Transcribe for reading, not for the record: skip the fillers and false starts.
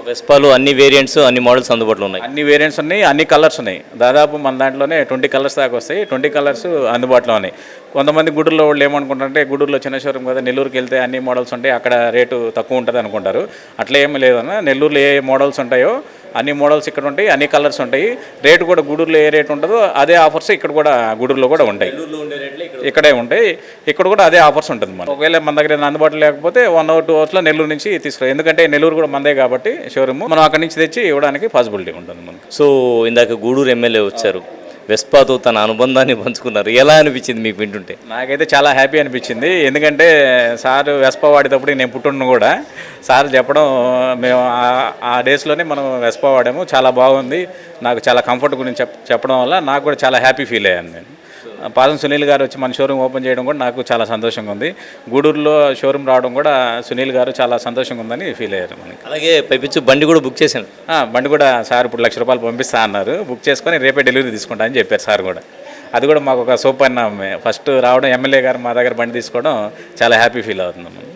వెస్పాలు అన్ని వేరియంట్స్ అన్ని మోడల్స్ అందుబాటులో ఉన్నాయి. అన్ని వేరియంట్స్ ఉన్నాయి, అన్ని కలర్స్ ఉన్నాయి. దాదాపు మన దాంట్లోనే 20 కలర్స్ దాకా వస్తాయి. 20 కలర్స్ అందుబాటులో ఉన్నాయి. కొంతమంది గూడూరులో వాళ్ళు ఏమనుకుంటారంటే గూడూరులో చిన్న షోరూమ్ కదా, నెల్లూరుకి వెళ్తే అన్ని మోడల్స్ ఉంటాయి, అక్కడ రేటు తక్కువ ఉంటుంది అనుకుంటారు. అట్లా ఏమీ లేదన్న. నెల్లూరులో ఏ మోడల్స్ ఉంటాయో అన్ని మోడల్స్ ఇక్కడ ఉంటాయి, అన్ని కలర్స్ ఉంటాయి. రేటు కూడా గూడూరులో ఏ రేటు ఉంటుందో అదే ఆఫర్స్ ఇక్కడ కూడా గూడూరులో కూడా ఉంటాయి. ఇక్కడే ఉంటాయి. ఇక్కడ కూడా అదే ఆఫర్స్ ఉంటుంది. మనం ఒకవేళ మన దగ్గర అందుబాటులో లేకపోతే 1 hour 2 hours నెల్లూరు నుంచి తీసుకురా. ఎందుకంటే నెల్లూరు కూడా మందే కాబట్టి షోరూమ్ మనం అక్కడి నుంచి తెచ్చి ఇవ్వడానికి పాసిబిలిటీ ఉంటుంది మనకు. సో ఇందాక గూడూరు ఎమ్మెల్యే వచ్చారు, వెస్పాతో తన అనుబంధాన్ని పంచుకున్నారు. ఎలా అనిపించింది మీకు వింటుంటే? నాకైతే చాలా హ్యాపీ అనిపించింది. ఎందుకంటే సార్ వెస్పా వాడేటప్పుడు నేను పుట్టిన కూడా సార్ చెప్పడం, మేము ఆ డేస్లోనే మనం వెస్పా వాడాము, చాలా బాగుంది, నాకు చాలా కంఫర్ట్ గురించి చెప్పడం వల్ల నాకు కూడా చాలా హ్యాపీ ఫీల్ అయ్యాను. నేను పాదం సునీల్ గారు వచ్చి మన షోరూమ్ ఓపెన్ చేయడం కూడా నాకు చాలా సంతోషంగా ఉంది. గూడూరులో షోరూమ్ రావడం కూడా సునీల్ గారు చాలా సంతోషంగా ఉందని ఫీల్ అయ్యారు. మనకి అలాగే పైపించు బండి కూడా బుక్ చేశాను. బండి కూడా సార్ ఇప్పుడు ₹1,00,000 పంపిస్తా అన్నారు. బుక్ చేసుకొని రేపే డెలివరీ తీసుకుంటా అని చెప్పారు సార్ కూడా. అది కూడా మాకు ఒక సూపర్. ఫస్ట్ రావడం ఎమ్మెల్యే గారు మా దగ్గర బండి తీసుకోవడం చాలా హ్యాపీ ఫీల్ అవుతుంది.